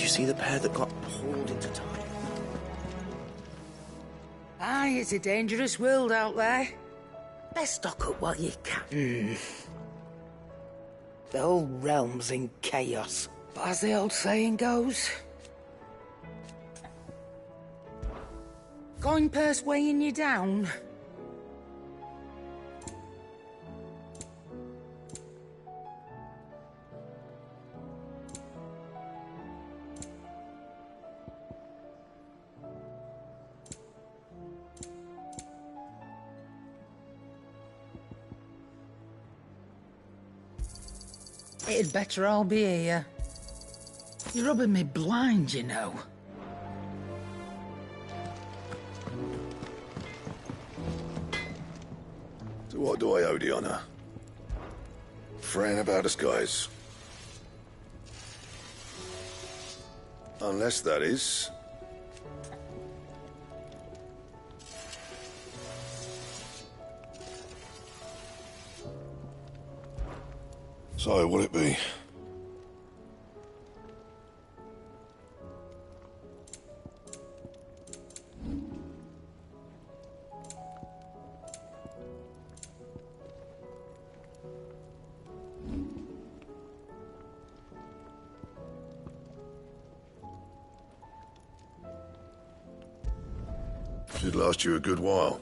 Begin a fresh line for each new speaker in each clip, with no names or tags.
you see the pair that got pulled into time?
Aye, it's a dangerous world out there.
Best stock up while you can.
The whole realm's in chaos. But as the old saying goes... coin purse weighing you down? It'd better all be here. You're rubbing me blind, you know.
So what do I owe the honor? Fretting about us guys. Unless that is... So, what'll it be? Should last you a good while.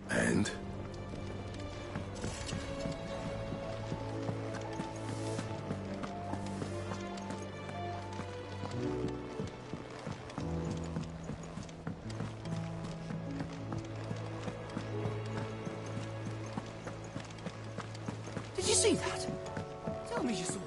And?
Did you see that? Tell me you saw that.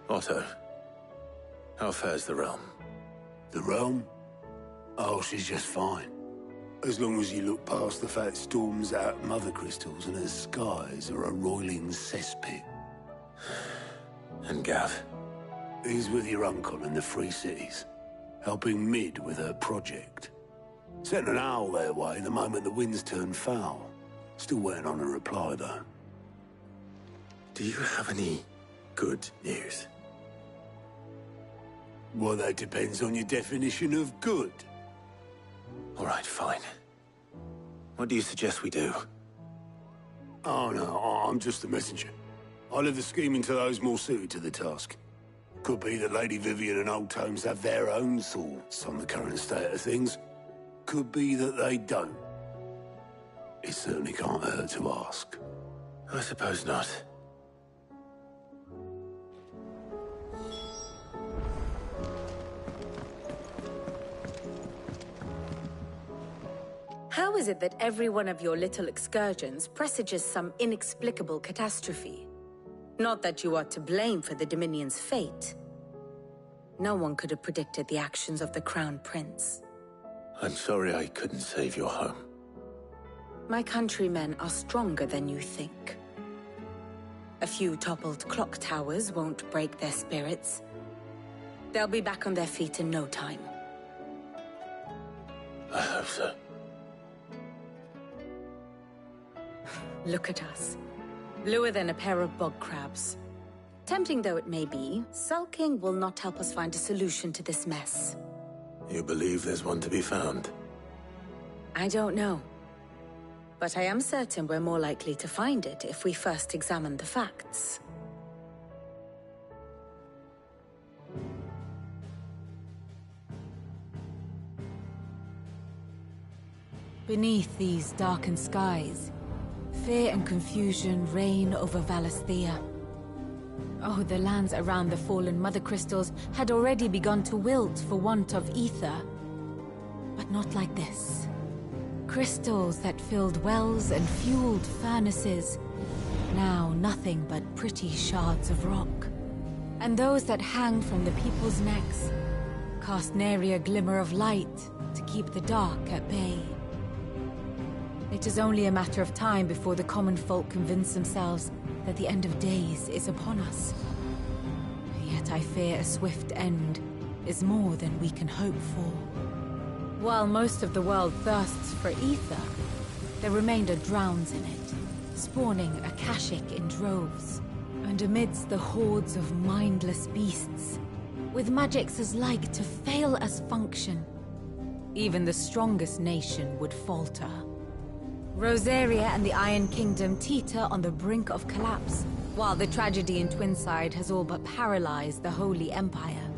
Otto, how fares the realm?
The realm? Oh, she's just fine. As long as you look past the fat storms out mother crystals and her skies are a roiling cesspit.
And Gav?
He's with your uncle in the Free Cities, helping Mid with her project. Sent an owl their way the moment the winds turned foul. Still waiting on a reply, though.
Do you have any good news?
Well, that depends on your definition of good.
All right, fine. What do you suggest we do?
Oh, no, I'm just the messenger. I leave the scheming to those more suited to the task. Could be that Lady Vivian and Old Tomes have their own thoughts on the current state of things. Could be that they don't. It certainly can't hurt to ask.
I suppose not.
How is it that every one of your little excursions presages some inexplicable catastrophe? Not that you are to blame for the Dominion's fate. No one could have predicted the actions of the Crown Prince.
I'm sorry I couldn't save your home.
My countrymen are stronger than you think. A few toppled clock towers won't break their spirits. They'll be back on their feet in no time.
I hope so.
Look at us. Bluer than a pair of bog crabs. Tempting though it may be, sulking will not help us find a solution to this mess.
You believe there's one to be found?
I don't know. But I am certain we're more likely to find it if we first examine the facts.
Beneath these darkened skies, fear and confusion reign over Valisthea. Oh, the lands around the fallen Mother Crystals had already begun to wilt for want of ether. But not like this. Crystals that filled wells and fueled furnaces, now nothing but pretty shards of rock. And those that hang from the people's necks cast nary a glimmer of light to keep the dark at bay. It is only a matter of time before the common folk convince themselves that the end of days is upon us. Yet I fear a swift end is more than we can hope for. While most of the world thirsts for ether, the remainder drowns in it, spawning Akashic in droves. And amidst the hordes of mindless beasts, with magics as like to fail as function, even the strongest nation would falter. Rosaria and the Iron Kingdom teeter on the brink of collapse, while the tragedy in Twinside has all but paralyzed the Holy Empire.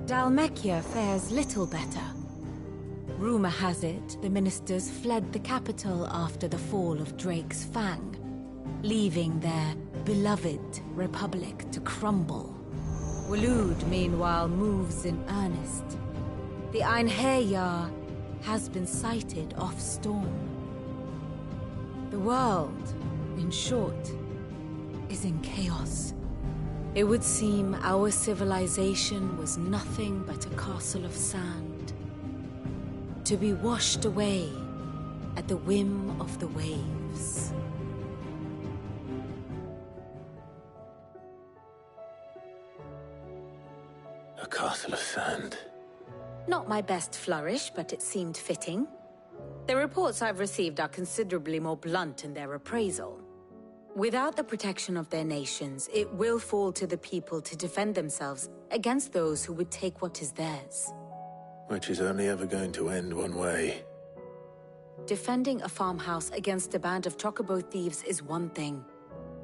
Dalmekia fares little better. Rumor has it the ministers fled the capital after the fall of Drake's Fang, leaving their beloved republic to crumble. Waloed, meanwhile, moves in earnest. The Einherjar has been sighted off Storm. The world, in short, is in chaos. It would seem our civilization was nothing but a castle of sand, to be washed away at the whim of the waves.
A castle of sand.
Not my best flourish, but it seemed fitting. The reports I've received are considerably more blunt in their appraisal. Without the protection of their nations, it will fall to the people to defend themselves against those who would take what is theirs.
Which is only ever going to end one way.
Defending a farmhouse against a band of chocobo thieves is one thing,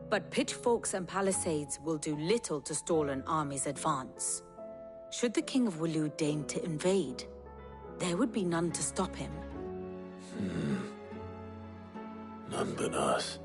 but pitchforks and palisades will do little to stall an army's advance. Should the King of Waloed deign to invade, there would be none to stop him.
None but us.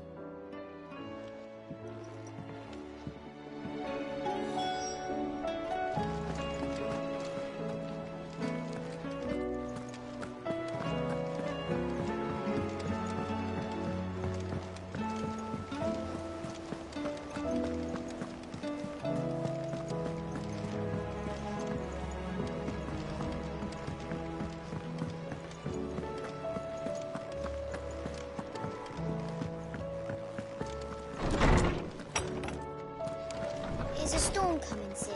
Is a storm coming soon?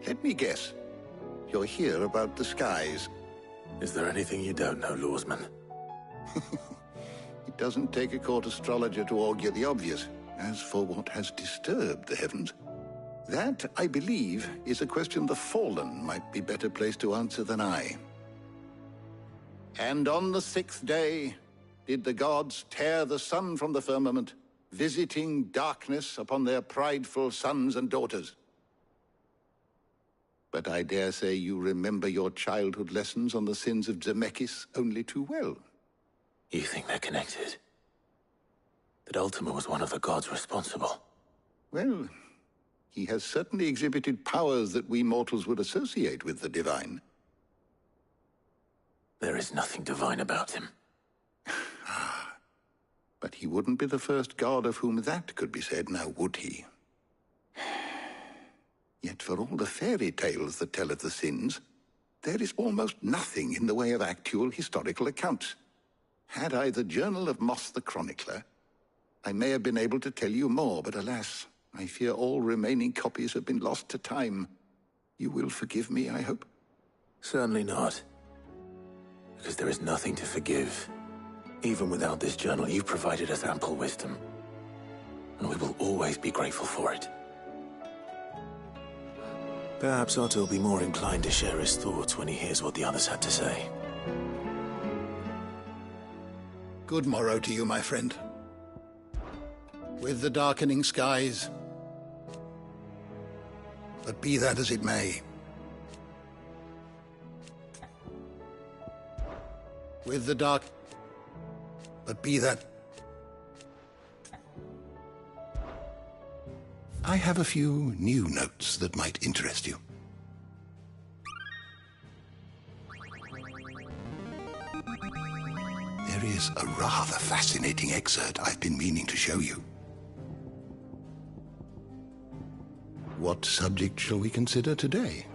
Let me guess. You're here about the skies.
Is there anything you don't know, Lawsman?
It doesn't take a court astrologer to augur the obvious. As for what has disturbed the heavens, that, I believe, is a question the Fallen might be better placed to answer than I. And on the 6th day, did the gods tear the sun from the firmament, visiting darkness upon their prideful sons and daughters. But I dare say you remember your childhood lessons on the sins of Zemeckis only too well.
You think they're connected? That Ultima was one of the gods responsible?
Well, he has certainly exhibited powers that we mortals would associate with the divine.
There is nothing divine about him.
But he wouldn't be the first god of whom that could be said, now would he? Yet for all the fairy tales that tell of the sins, there is almost nothing in the way of actual historical accounts. Had I the Journal of Moss the Chronicler, I may have been able to tell you more, but alas, I fear all remaining copies have been lost to time. You will forgive me, I hope?
Certainly not. Because there is nothing to forgive. Even without this journal, you've provided us ample wisdom. And we will always be grateful for it. Perhaps Otto will be more inclined to share his thoughts when he hears what the others had to say.
Good morrow to you, my friend. With the darkening skies. But be that as it may. With the dark... But be that... I have a few new notes that might interest you. There is a rather fascinating excerpt I've been meaning to show you. What subject shall we consider today?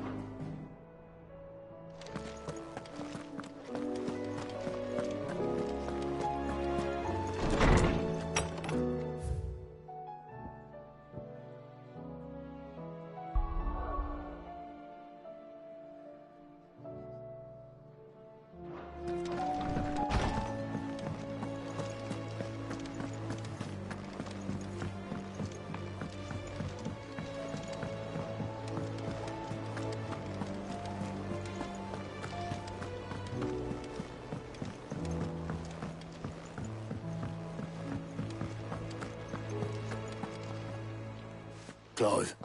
Clive,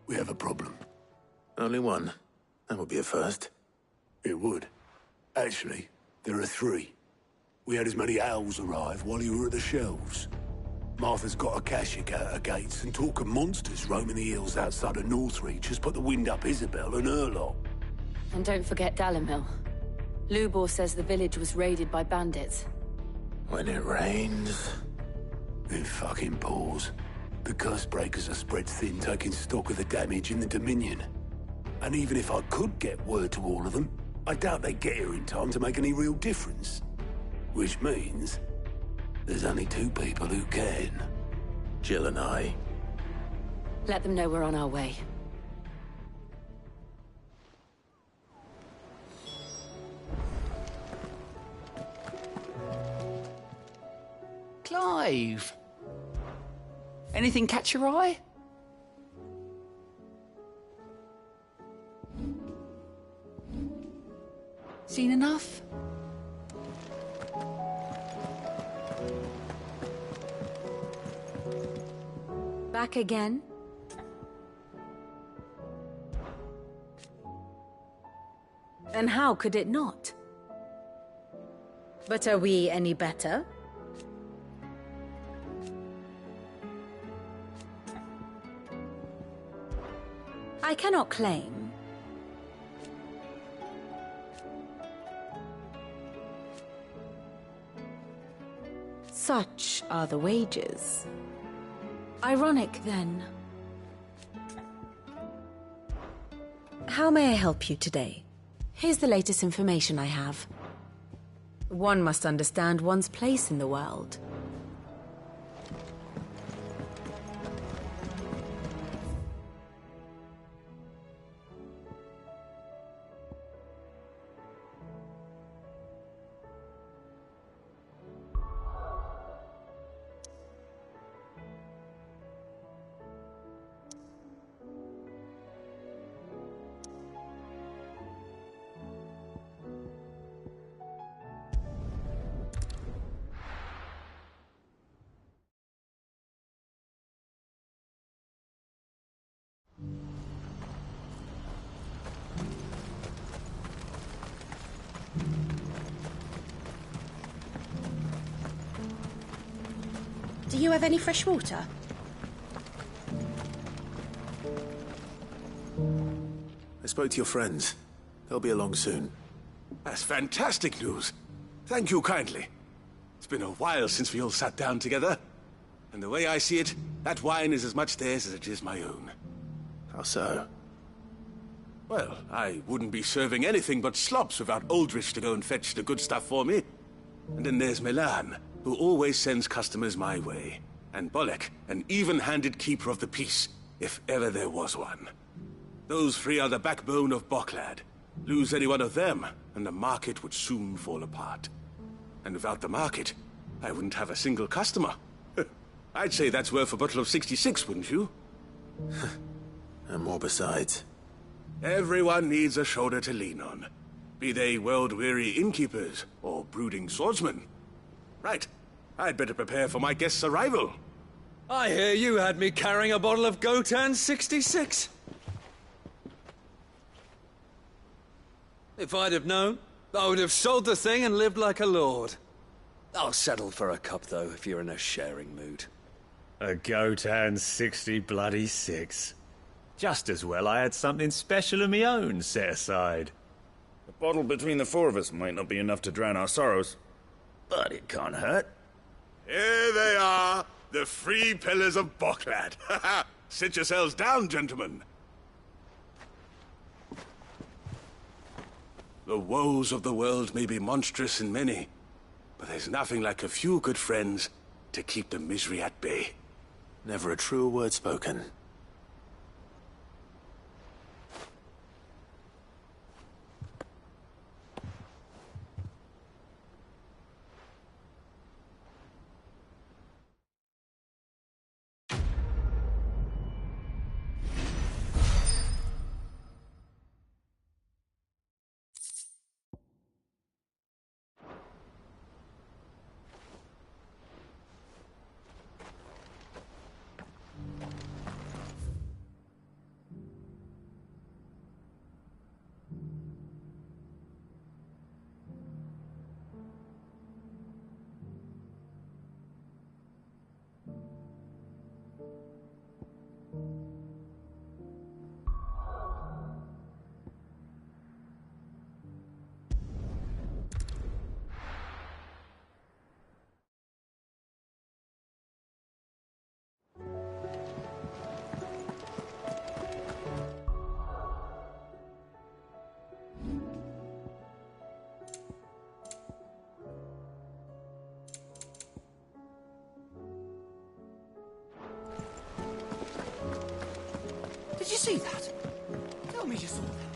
we have a problem.
Only one. That would be a first.
It would. Actually, there are three. We had as many owls arrive while you were at the shelves. Martha's got a Akashic at her gates, and talk of monsters roaming the hills outside of Northreach has put the wind up Isabel and her lot.
And don't forget Dalimil. Lubor says the village was raided by bandits.
When it rains...
It fucking pours. The curse breakers are spread thin, taking stock of the damage in the Dominion. And even if I could get word to all of them, I doubt they'd get here in time to make any real difference. Which means... there's only two people who can.
Jill and I.
Let them know we're on our way.
Clive! Anything catch your eye? Seen enough?
Back again? And how could it not? But are we any better? I cannot claim. Such are the wages. Ironic, then. How may I help you today? Here's the latest information I have. One must understand one's place in the world.
Do you have any fresh water?
I spoke to your friends. They'll be along soon.
That's fantastic news. Thank you kindly. It's been a while since we all sat down together. And the way I see it, that wine is as much theirs as it is my own.
How so?
Well, I wouldn't be serving anything but slops without Aldrich to go and fetch the good stuff for me. And then there's Milan, who always sends customers my way. And Bolek, an even-handed keeper of the peace, if ever there was one. Those three are the backbone of Boklad. Lose any one of them, and the market would soon fall apart. And without the market, I wouldn't have a single customer. I'd say that's worth a bottle of 66, wouldn't you?
And more besides.
Everyone needs a shoulder to lean on. Be they world-weary innkeepers or brooding swordsmen. Right. I'd better prepare for my guest's arrival.
I hear you had me carrying a bottle of Gotan 66. If I'd have known, I would have sold the thing and lived like a lord. I'll settle for a cup, though, if you're in a sharing mood.
A Gotan 66. Just as well I had something special of my own set aside.
A bottle between the four of us might not be enough to drown our sorrows, but it can't hurt.
Here they are, the three pillars of Boklad. Sit yourselves down, gentlemen. The woes of the world may be monstrous and many, but there's nothing like a few good friends to keep the misery at bay.
Never a truer word spoken.
Did you see that? Tell me you saw that.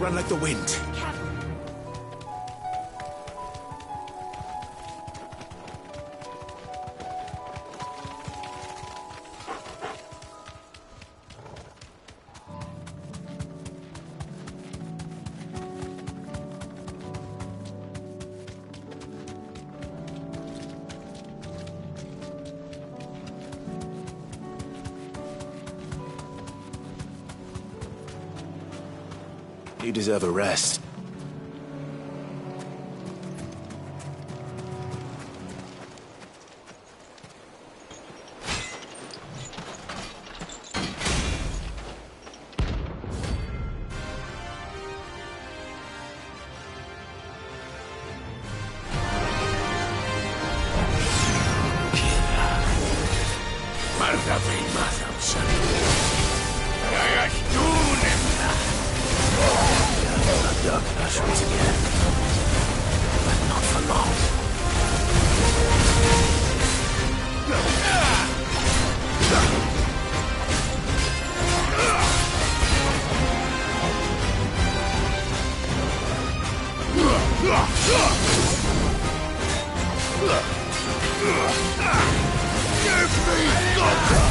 Run like the wind. You deserve a rest. Darkness once again, but not for long. Give me thunder!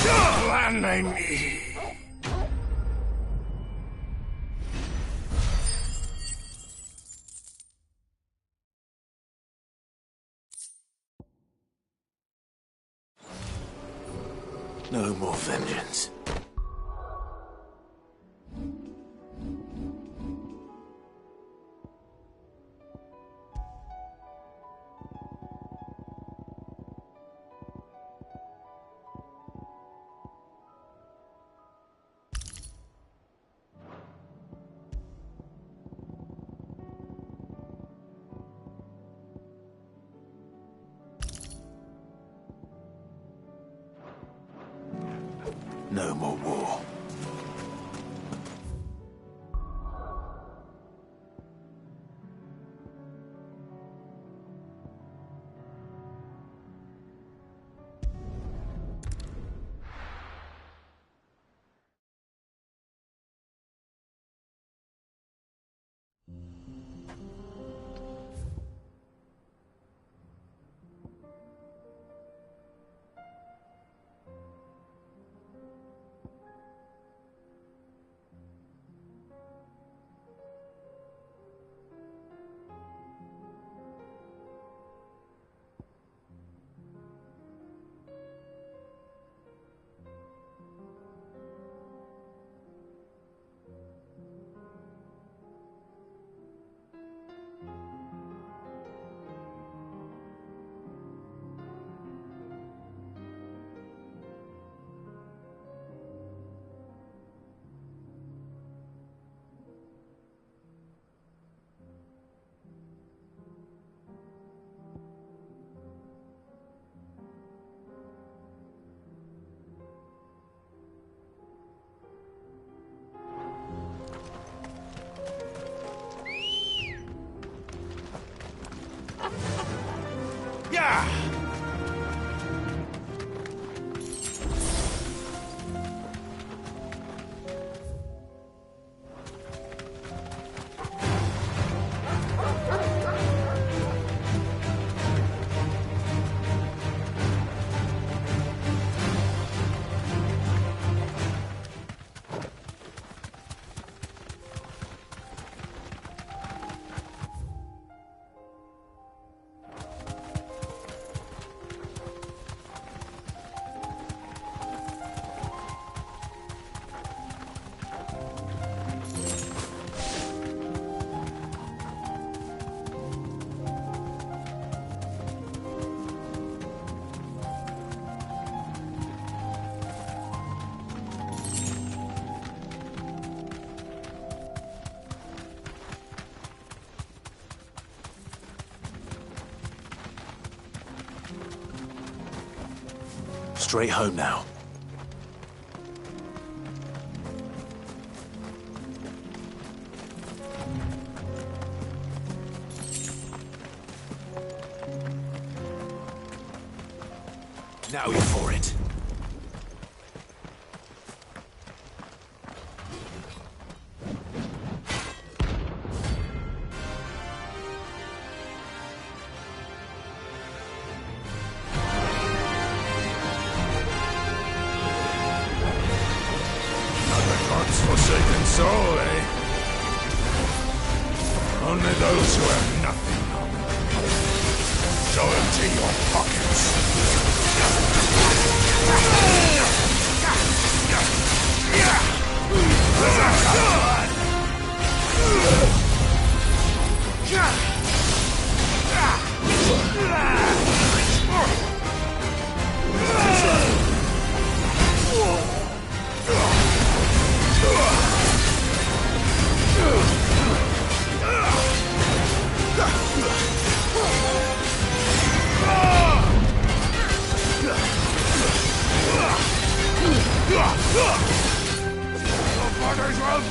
Land me.
No more vengeance. No more war. Straight home now. Now you're for it.
Forsaken soul, eh? Only those who have nothing. Go empty your pockets. Your father's will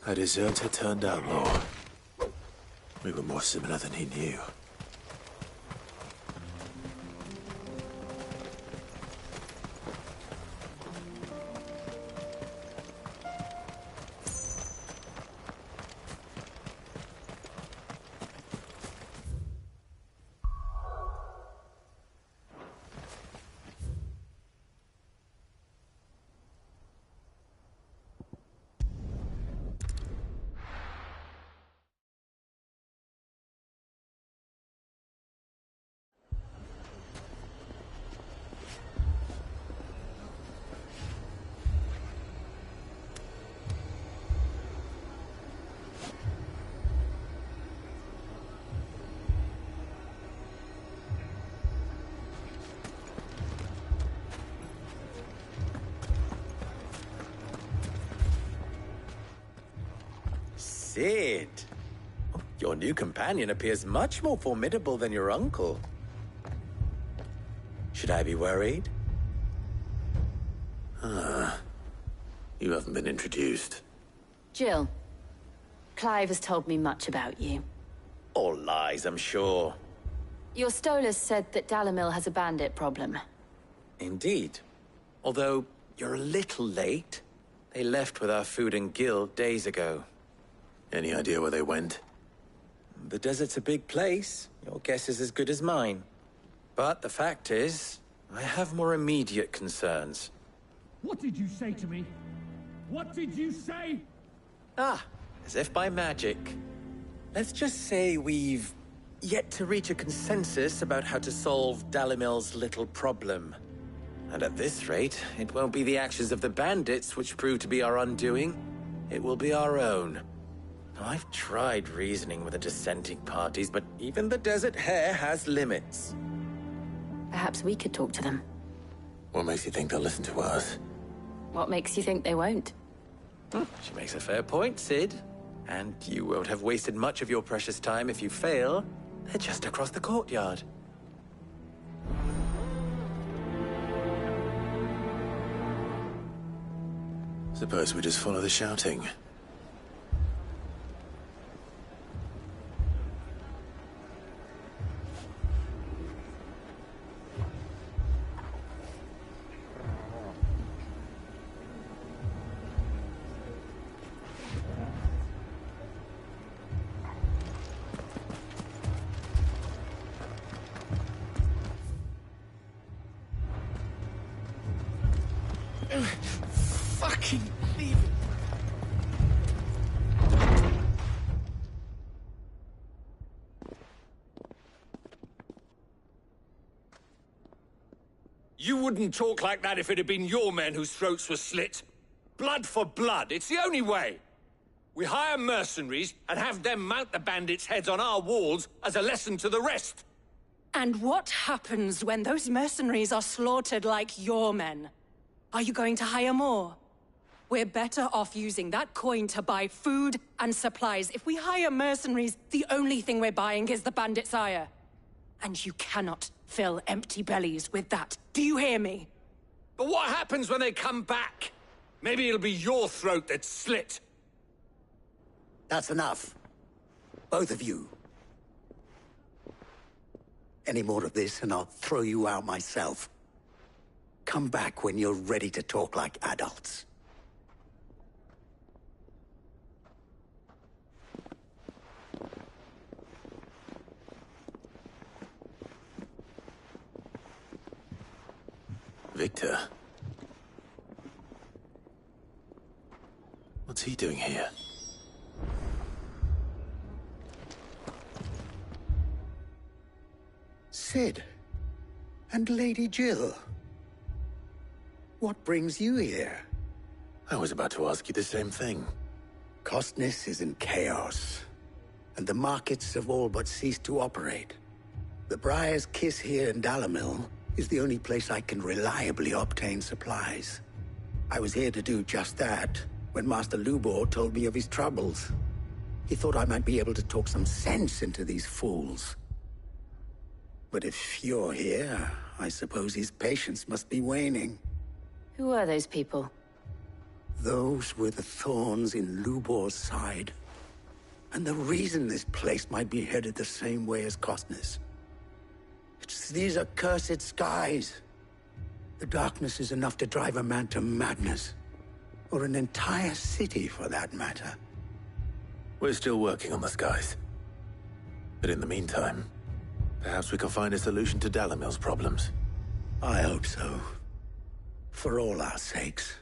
A deserter turned outlaw. We were more similar than he knew.
Sid, your new companion appears much more formidable than your uncle. Should I be worried?
You haven't been introduced.
Jill, Clive has told me much about you.
All lies, I'm sure.
Your Stolas said that Dalamil has a bandit problem.
Indeed. Although, you're a little late. They left with our food and guild days ago.
Any idea where they went?
The desert's a big place. Your guess is as good as mine. But the fact is, I have more immediate concerns.
What did you say to me? What did you say?
Ah, as if by magic. Let's just say we've yet to reach a consensus about how to solve Dalimil's little problem. And at this rate, it won't be the actions of the bandits which prove to be our undoing. It will be our own. I've tried reasoning with the dissenting parties, but even the Desert Hare has limits.
Perhaps we could talk to them.
What makes you think they'll listen to us?
What makes you think they won't?
She makes a fair point, Sid. And you won't have wasted much of your precious time if you fail. They're just across the courtyard.
Suppose we just follow the shouting.
Fucking leave it.
You wouldn't talk like that if it had been your men whose throats were slit. Blood for blood, it's the only way. We hire mercenaries and have them mount the bandits' heads on our walls as a lesson to the rest.
And what happens when those mercenaries are slaughtered like your men? Are you going to hire more? We're better off using that coin to buy food and supplies. If we hire mercenaries, the only thing we're buying is the bandit's ire. And you cannot fill empty bellies with that. Do you hear me?
But what happens when they come back? Maybe it'll be your throat that's slit.
That's enough. Both of you. Any more of this and I'll throw you out myself. Come back when you're ready to talk like adults.
Victor? What's he doing here?
Sid. And Lady Jill. What brings you here?
I was about to ask you the same thing.
Costness is in chaos, and the markets have all but ceased to operate. The Briar's Kiss here in Dalimil is the only place I can reliably obtain supplies. I was here to do just that when Master Lubor told me of his troubles. He thought I might be able to talk some sense into these fools. But if you're here, I suppose his patience must be waning.
Who are those people?
Those were the thorns in Lubor's side. And the reason this place might be headed the same way as Costness. It's these accursed skies. The darkness is enough to drive a man to madness. Or an entire city, for that matter.
We're still working on the skies. But in the meantime, perhaps we can find a solution to Dalimil's problems.
I hope so. For all our sakes.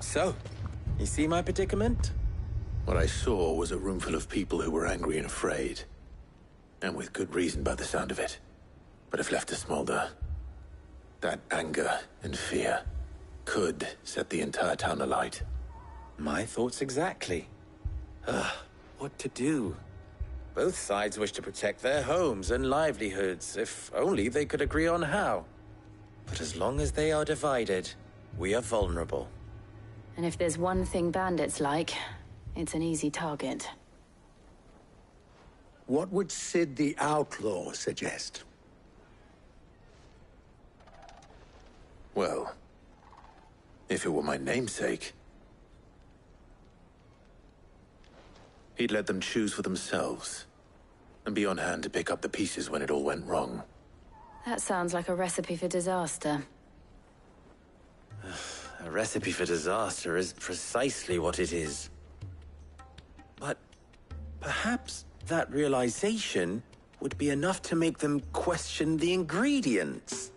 So, you see my predicament?
What I saw was a room full of people who were angry and afraid. And with good reason by the sound of it. But if left to smolder, that anger and fear could set the entire town alight.
My thoughts exactly. What to do? Both sides wish to protect their homes and livelihoods, if only they could agree on how. But as long as they are divided, we are vulnerable.
And if there's one thing bandits like, it's an easy target.
What would Sid the Outlaw suggest?
Well, if it were my namesake, he'd let them choose for themselves, and be on hand to pick up the pieces when it all went wrong.
That sounds like a recipe for disaster.
A recipe for disaster is precisely what it is. But perhaps that realization would be enough to make them question the ingredients.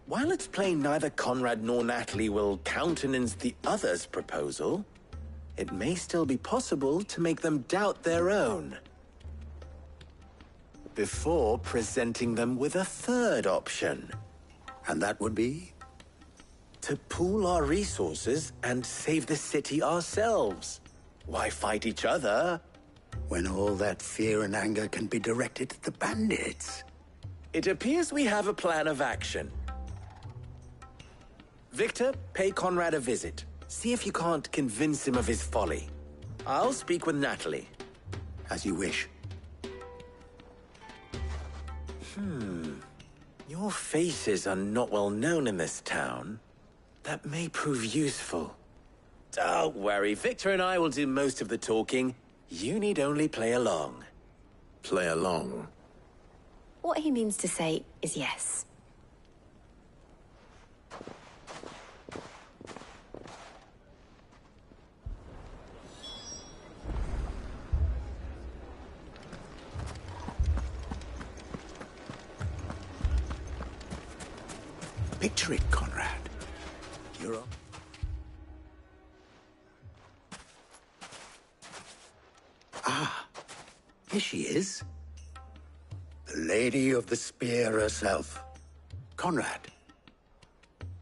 While it's plain neither Conrad nor Natalie will countenance the other's proposal, it may still be possible to make them doubt their own. Before presenting them with a third option.
And that would be?
To pool our resources and save the city ourselves. Why fight each other?
When all that fear and anger can be directed at the bandits.
It appears we have a plan of action. Victor, pay Conrad a visit. See if you can't convince him of his folly. I'll speak with Natalie.
As you wish.
Your faces are not well known in this town. That may prove useful. Don't worry, Victor and I will do most of the talking. You need only play along.
Play along?
What he means to say is yes.
Picture it, Conrad. You're up. Ah, here she is. The Lady of the Spear herself. Conrad,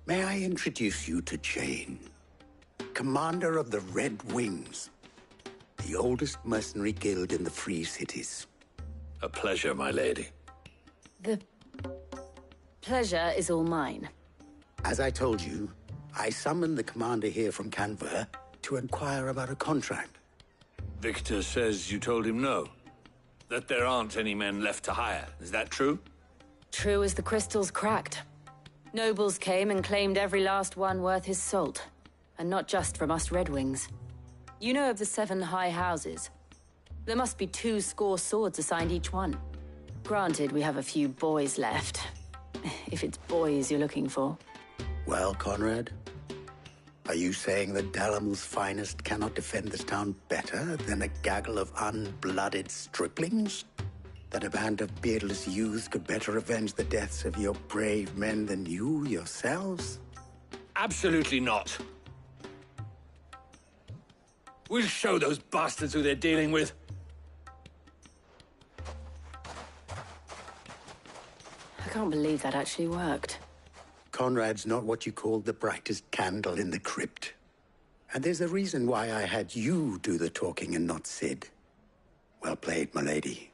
may I introduce you to Jane, commander of the Red Wings, the oldest mercenary guild in the Free Cities.
A pleasure, my lady.
The pleasure is all mine.
As I told you, I summoned the commander here from Canver to inquire about a contract.
Victor says you told him no. That there aren't any men left to hire. Is that true?
True as the crystal's cracked. Nobles came and claimed every last one worth his salt. And not just from us Red Wings. You know of the 7 high houses. There must be 2 swords assigned each one. Granted, we have a few boys left. If it's boys you're looking for.
Well, Conrad, are you saying that Dalamel's finest cannot defend this town better than a gaggle of unblooded striplings? That a band of beardless youths could better avenge the deaths of your brave men than you yourselves?
Absolutely not. We'll show those bastards who they're dealing with.
I can't believe that actually worked.
Conrad's not what you call the brightest candle in the crypt. And there's a reason why I had you do the talking and not Sid. Well played, my lady.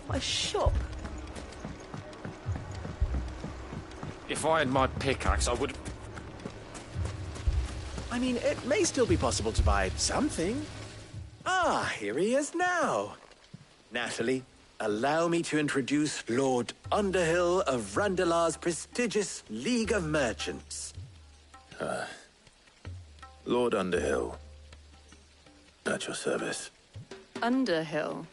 A shop.
If I had my pickaxe, I would... I mean, it may still be possible to buy something. Ah, here he is now. Natalie, allow me to introduce Lord Underhill of Randalar's prestigious League of Merchants.
Lord Underhill. At your service.
Underhill?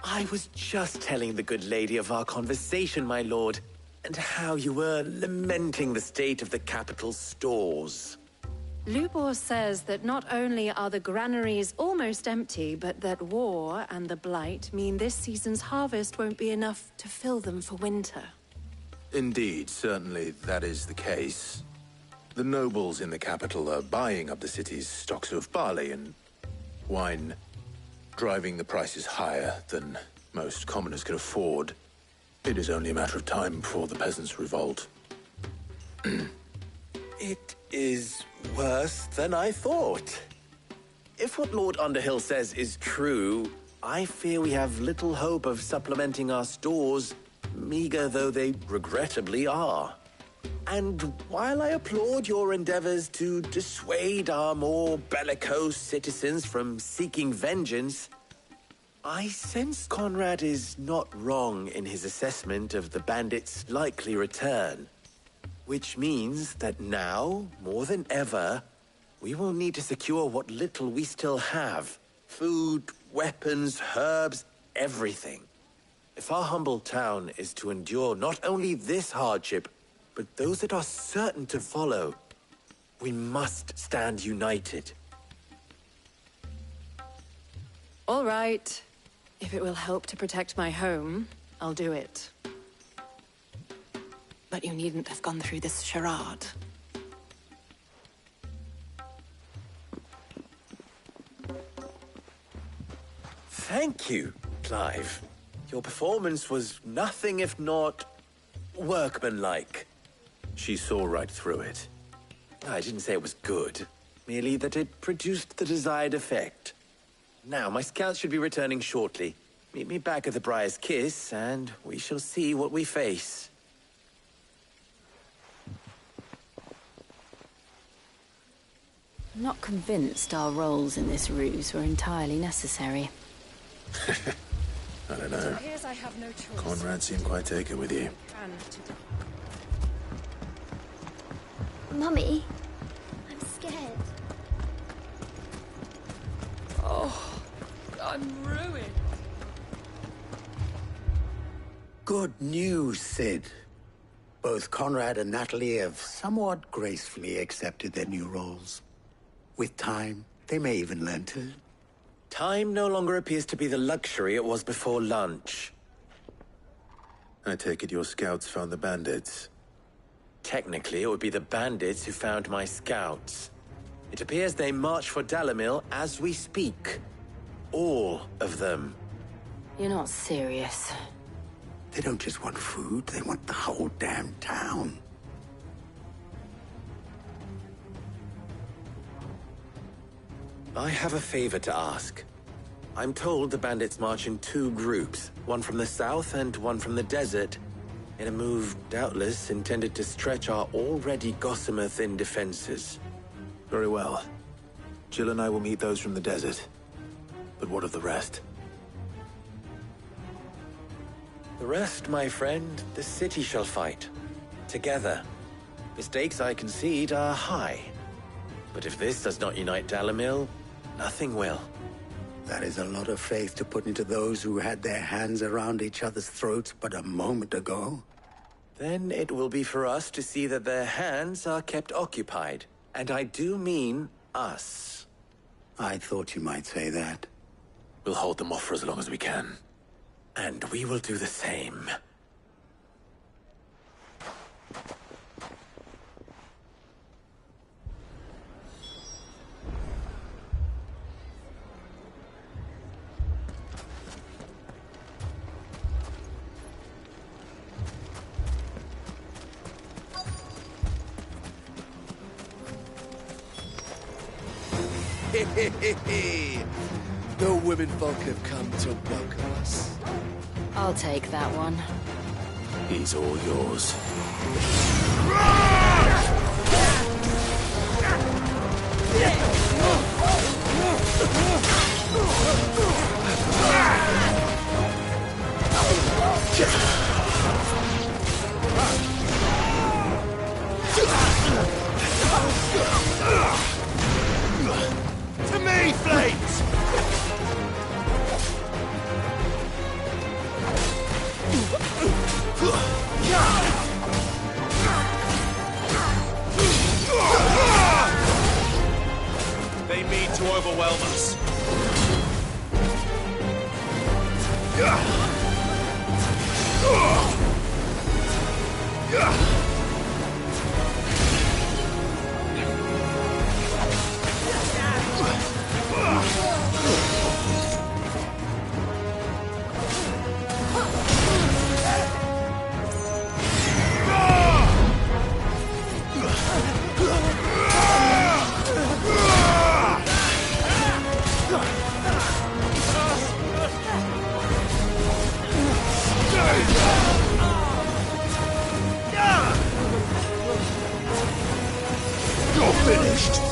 I was just telling the good lady of our conversation, my lord, and how you were lamenting the state of the capital's stores.
Lubor says that not only are the granaries almost empty, but that war and the Blight mean this season's harvest won't be enough to fill them for winter.
Indeed, certainly that is the case. The nobles in the capital are buying up the city's stocks of barley and wine, driving the prices higher than most commoners can afford. It is only a matter of time before the peasants revolt.
It is worse than I thought. If what Lord Underhill says is true, I fear we have little hope of supplementing our stores, meager though they regrettably are. And while I applaud your endeavors to dissuade our more bellicose citizens from seeking vengeance, I sense Conrad is not wrong in his assessment of the bandits' likely return. Which means that now, more than ever, we will need to secure what little we still have. Food, weapons, herbs, everything. If our humble town is to endure not only this hardship, but those that are certain to follow, we must stand united.
All right. If it will help to protect my home, I'll do it. But you needn't have gone through this charade.
Thank you, Clive. Your performance was nothing if not workmanlike.
She saw right through it.
I didn't say it was good, merely that it produced the desired effect. Now, my scouts should be returning shortly. Meet me back at the Briar's Kiss, and we shall see what we face.
I'm not convinced our roles in this ruse were entirely necessary.
I don't know.
It appears I have no choice.
Conrad seemed quite taken with you.
Mummy, I'm scared.
Oh, I'm ruined.
Good news, Sid. Both Conrad and Natalie have somewhat gracefully accepted their new roles. With time, they may even learn to.
Time no longer appears to be the luxury it was before lunch.
I take it your scouts found the bandits.
Technically, it would be the bandits who found my scouts. It appears they march for Dalimil as we speak. All of them.
You're not serious.
They don't just want food, they want the whole damn town.
I have a favor to ask. I'm told the bandits march in 2 groups, one from the south and one from the desert. in a move doubtless intended to stretch our already gossamer-thin defenses.
Very well. Jill and I will meet those from the desert. But what of the rest?
The rest, my friend, the city shall fight. Together. The stakes, I concede, are high. But if this does not unite Dalimil, nothing will.
That is a lot of faith to put into those who had their hands around each other's throats but a moment ago.
Then it will be for us to see that their hands are kept occupied. And I do mean us.
I thought you might say that.
We'll hold them off for as long as we can.
And we will do the same.
The women folk have come to welcome us.
I'll take that one.
He's all yours.
To me, Flames! They mean to overwhelm us. You're finished!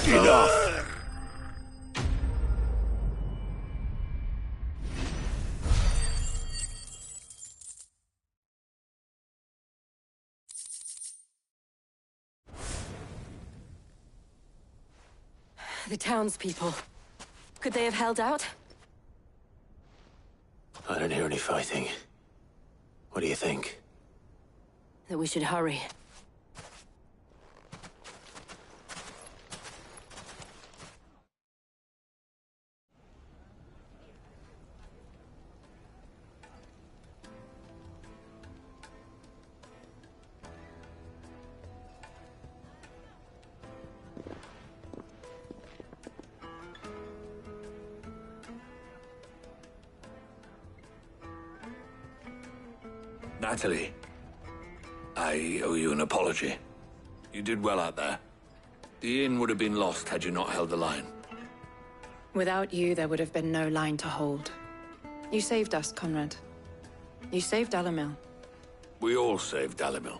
Enough!
The townspeople. Could they have held out?
I don't hear any fighting. What do you think?
That we should hurry.
Natalie, I owe you an apology. You did well out there.
The inn would have been lost had you not held the line.
Without you, there would have been no line to hold. You saved us, Conrad. You saved Dalimil.
We all saved Dalimil.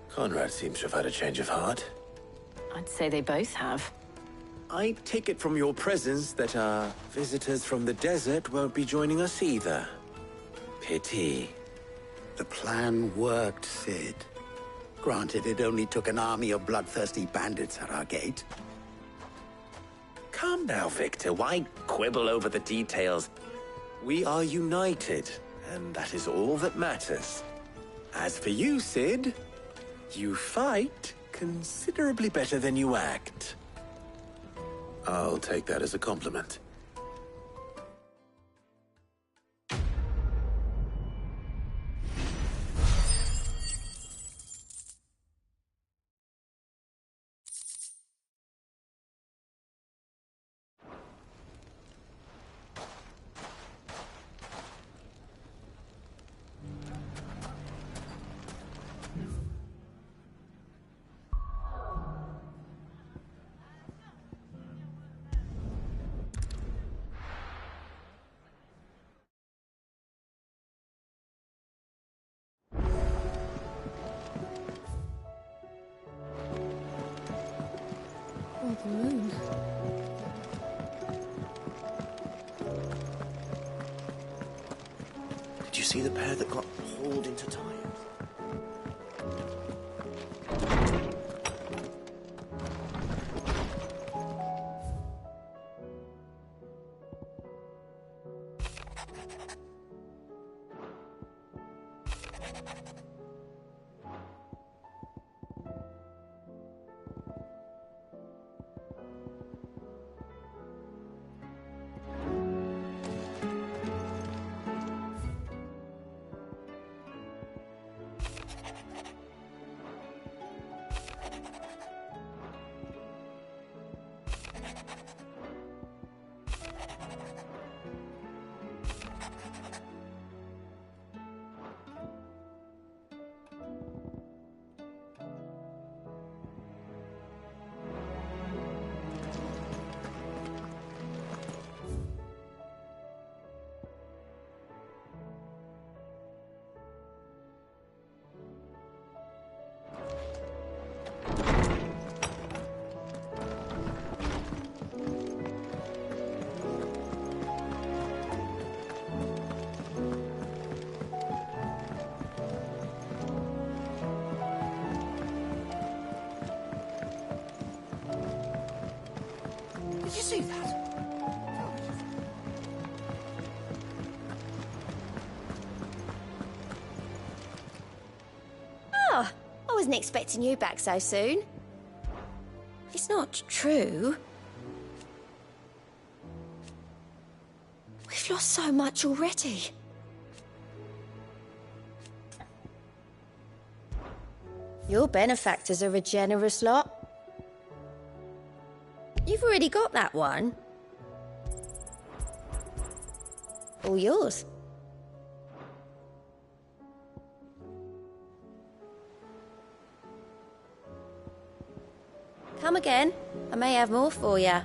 Conrad seems to have had a change of heart.
I'd say they both have.
I take it from your presence that our visitors from the desert won't be joining us either. Pity.
The plan worked, Sid. Granted, it only took an army of bloodthirsty bandits at our gate.
Calm now, Victor. Why quibble over the details? We are united, and that is all that matters. As for you, Sid, you fight considerably better than you act.
I'll take that as a compliment.
Oh, the moon.
Did you see the pair that got hauled into time?
Did you see that?
Ah, I wasn't expecting you back so soon. It's not true. We've lost so much already. Your benefactors are a generous lot. You've already got that one. All yours. Come again. I may have more for you.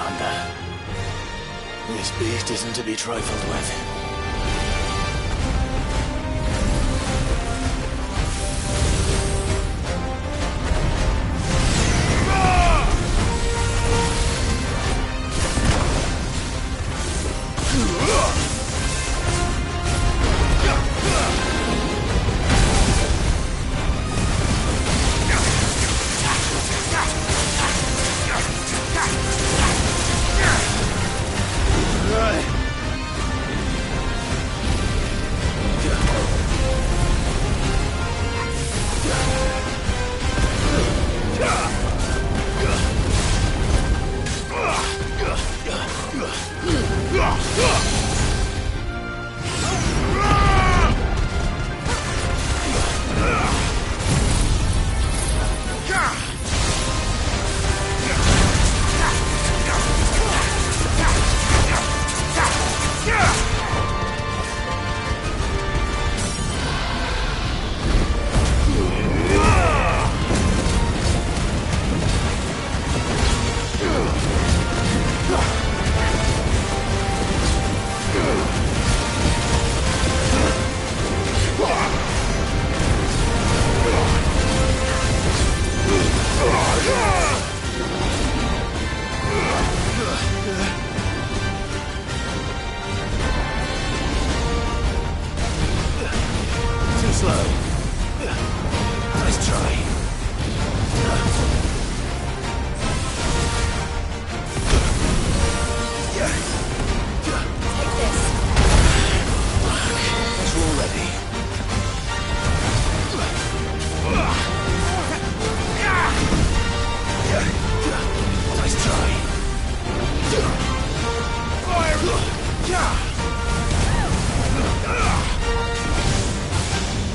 Commander. This beast isn't to be trifled with.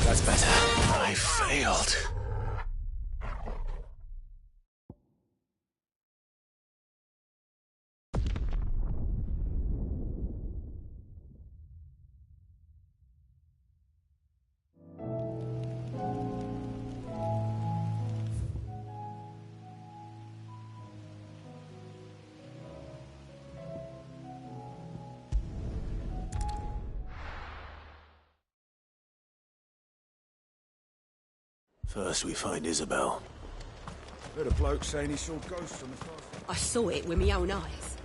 That's better. I failed. First we find Isabel.
Heard a bloke saying he saw ghosts on the far.
I saw it with my own eyes.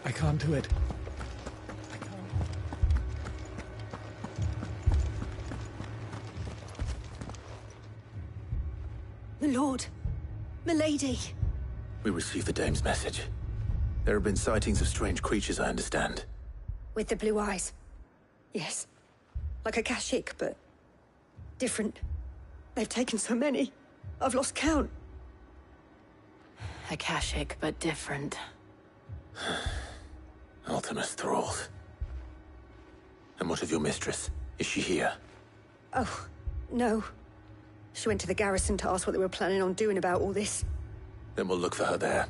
I can't do it.
My lord. Milady.
We received the dame's message. There have been sightings of strange creatures, I understand.
With the blue eyes. Yes. Like a Kashik, but different. They've taken so many. I've lost count.
Akashic, but different.
Ultimus thralls. And what of your mistress? Is she here?
Oh, no. She went to the garrison to ask what they were planning on doing about all this.
Then we'll look for her there.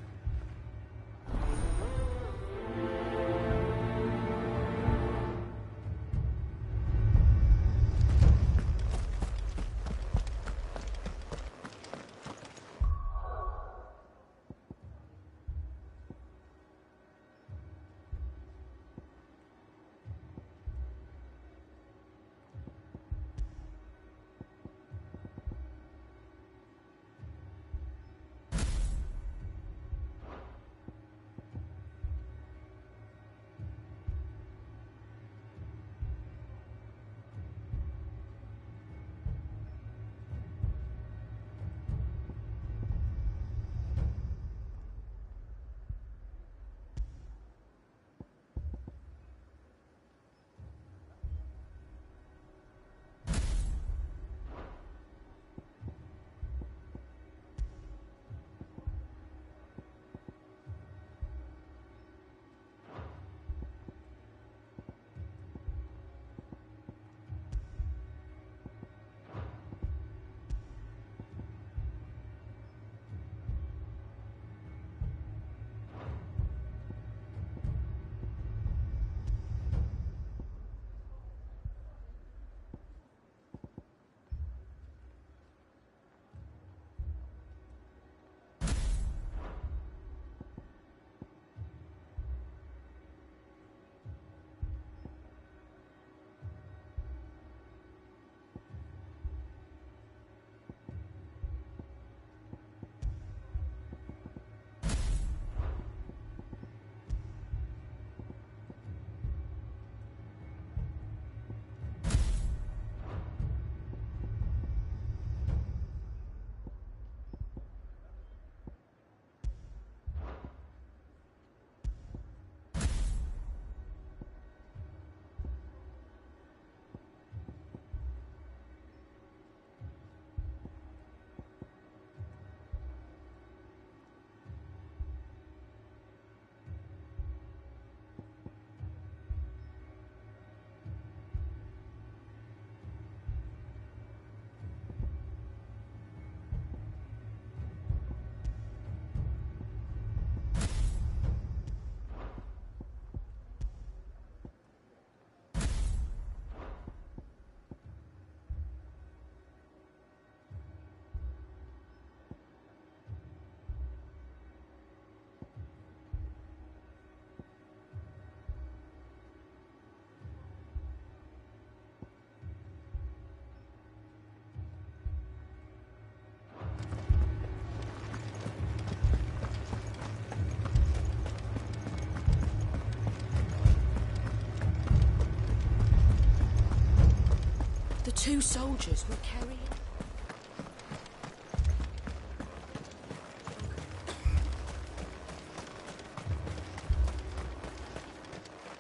2 soldiers were carrying...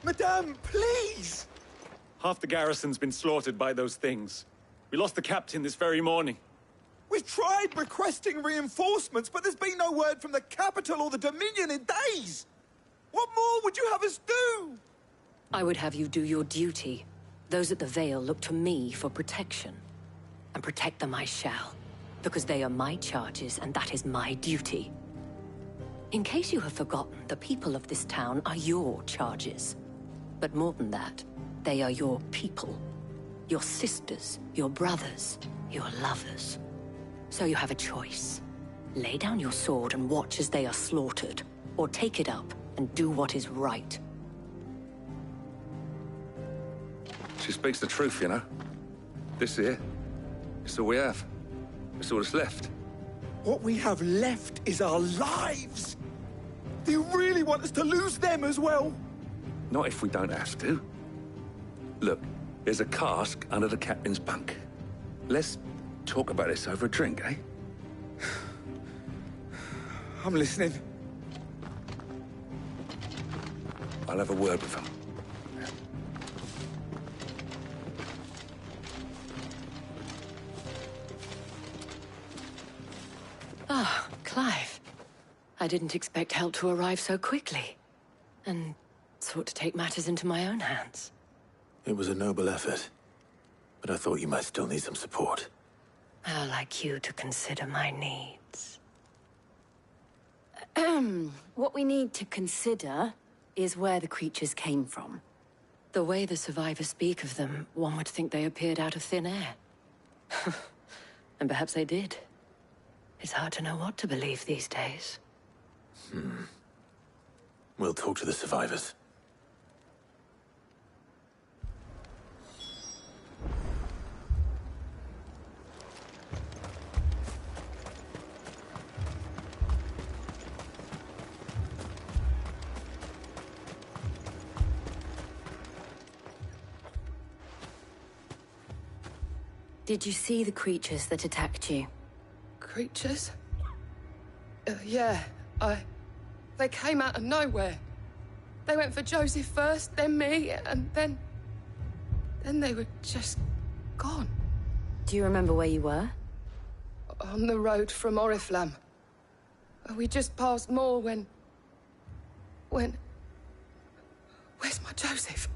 Madame, please!
Half the garrison's been slaughtered by those things. We lost the captain this very morning.
We've tried requesting reinforcements, but there's been no word from the capital or the Dominion in days! What more would you have us do?
I would have you do your duty. Those at the Vale look to me for protection. And protect them I shall. Because they are my charges, and that is my duty. In case you have forgotten, the people of this town are your charges. But more than that, they are your people. Your sisters, your brothers, your lovers. So you have a choice. Lay down your sword and watch as they are slaughtered, or take it up and do what is right.
She speaks the truth, you know. This here, it's all we have. It's all that's left.
What we have left is our lives! Do you really want us to lose them as well?
Not if we don't have to. Look, there's a cask under the captain's bunk. Let's talk about this over a drink, eh?
I'm listening.
I'll have a word with him.
Ah, Clive. I didn't expect help to arrive so quickly. And sought to take matters into my own hands.
It was a noble effort, but I thought you might still need some support.
I'd like you to consider my needs. What we need to consider is where the creatures came from. The way the survivors speak of them, one would think they appeared out of thin air. And perhaps they did. It's hard to know what to believe these days.
We'll talk to the survivors.
Did you see the creatures that attacked you?
Creatures? Yeah, They came out of nowhere. They went for Joseph first, then me, and then they were just gone.
Do you remember where you were?
On the road from Oriflamme. We just passed Moor when... Where's my Joseph?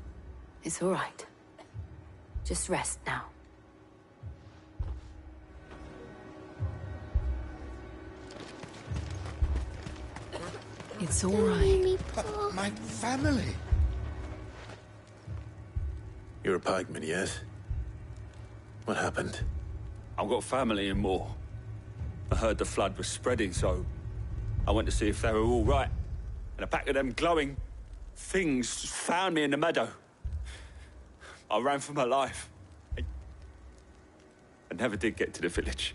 It's all right. Just rest now. It's all right.
My family.
You're a pikeman, yes? What happened?
I've got family in Moor. I heard the flood was spreading, so I went to see if they were all right. And a pack of them glowing things just found me in the meadow. I ran for my life. I never did get to the village.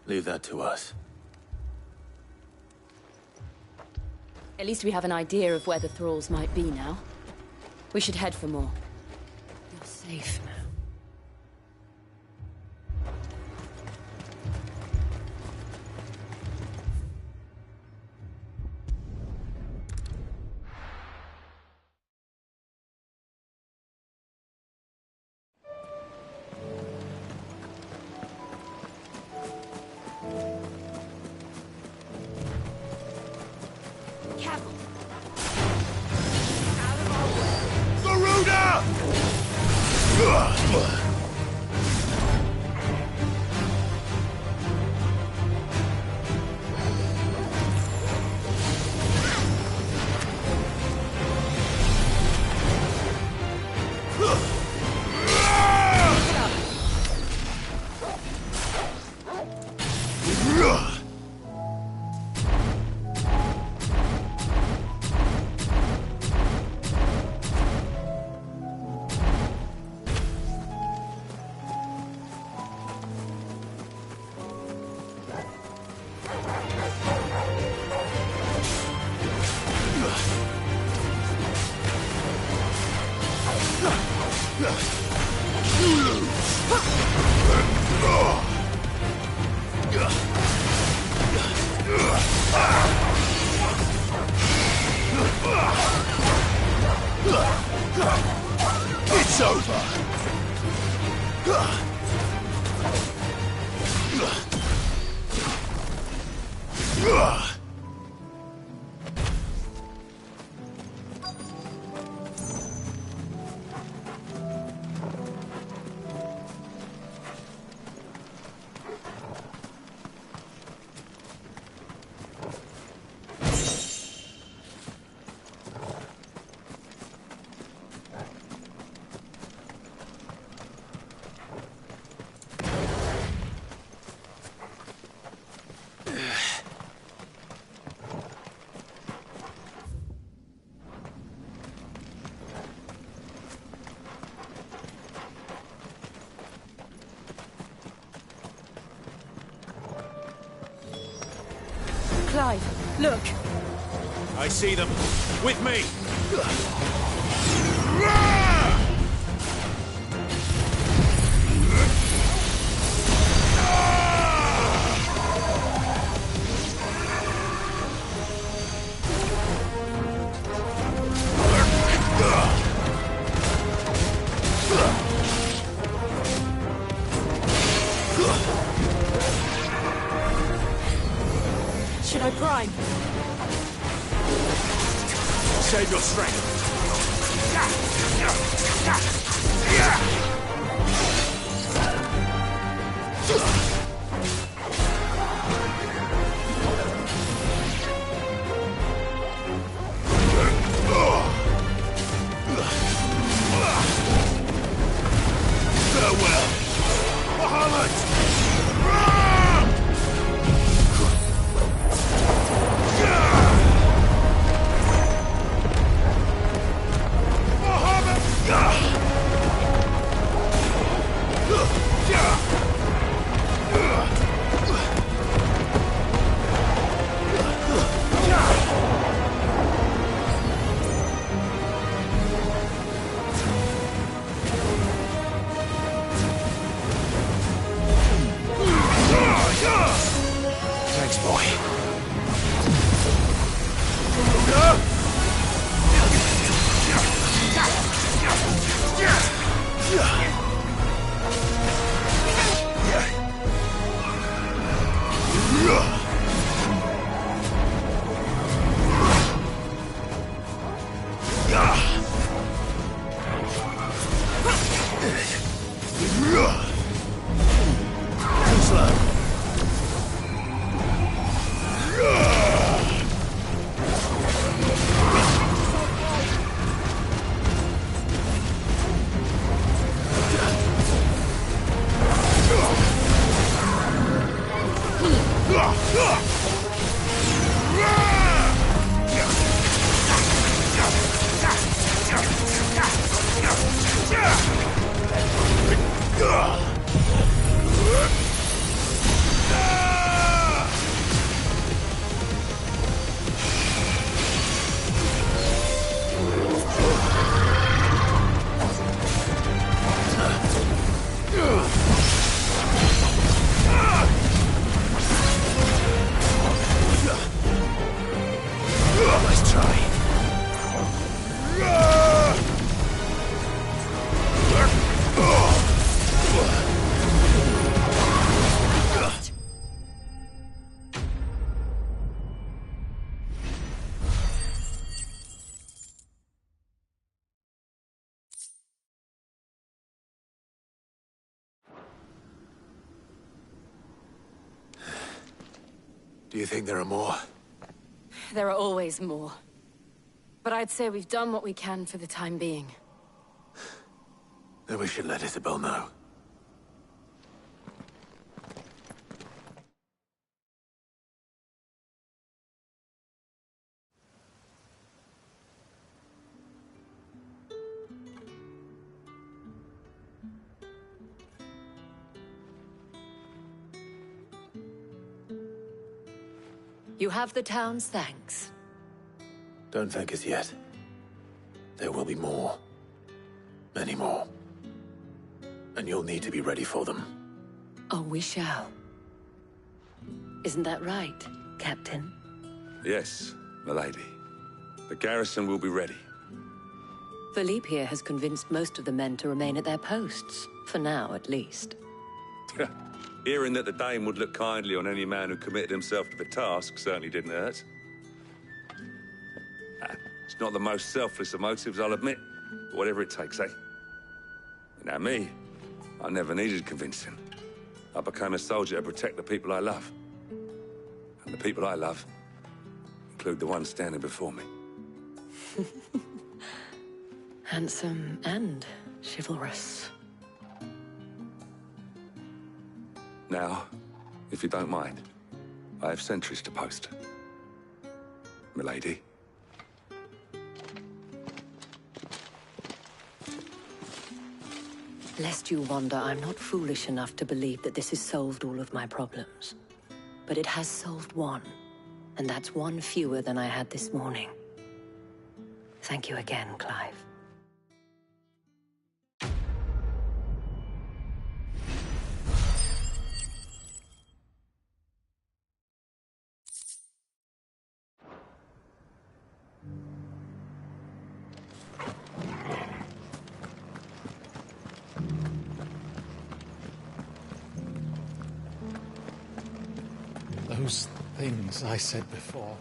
Leave that to us.
At least we have an idea of where the thralls might be now. We should head for more.
You're safe now.
You lose!
It's over!
Clive, look!
I see them. With me!
Should I prime?
Save your strength.
Farewell! Bahamut!
Thanks, boy.
Nice try.
Do you think there are more?
There are always more. But I'd say we've done what we can for the time being.
Then we should let Isabel know.
You have the town's thanks.
Don't thank us yet. There will be more. Many more. and you'll need to be ready for them.
Oh, we shall. Isn't that right, Captain?
Yes, milady. The garrison will be ready.
Philippe here has convinced most of the men to remain at their posts, for now at least.
Hearing that the Dane would look kindly on any man who committed himself to the task certainly didn't hurt. It's not the most selfless of motives, I'll admit. But whatever it takes, eh? Now me, I never needed convincing. I became a soldier to protect the people I love. And the people I love include the one standing before me.
Handsome and chivalrous.
Now, if you don't mind, I have sentries to post. Milady.
Lest you wonder, I'm not foolish enough to believe that this has solved all of my problems. But it has solved one, and that's one fewer than I had this morning. Thank you again, Clive.
Those things I said before.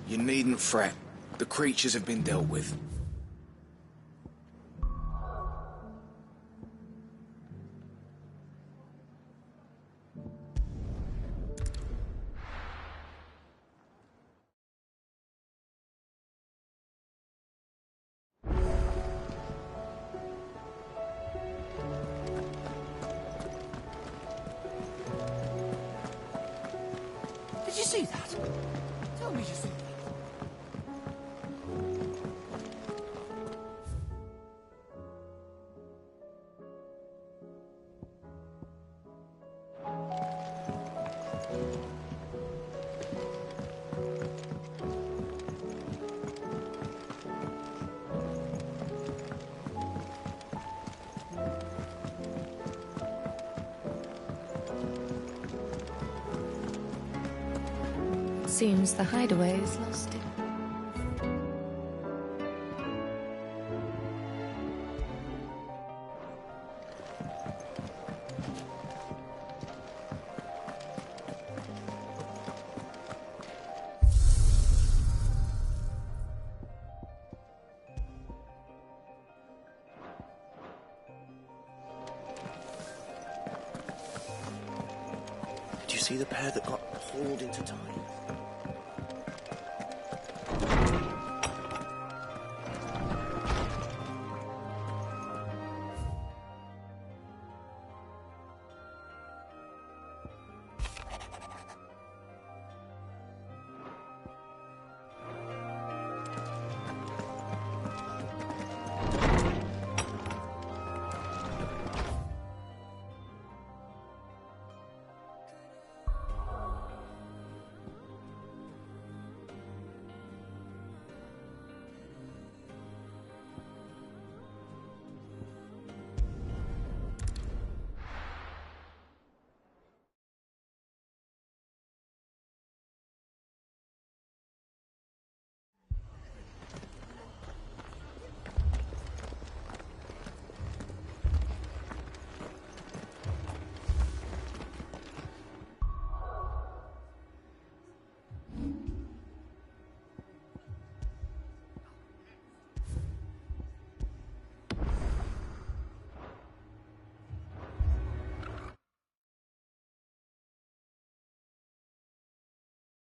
You needn't fret. The creatures have been dealt with.
Did you see that? Tell me you saw that.
Seems the hideaway is lost it.
Did you see the pair that got pulled into time?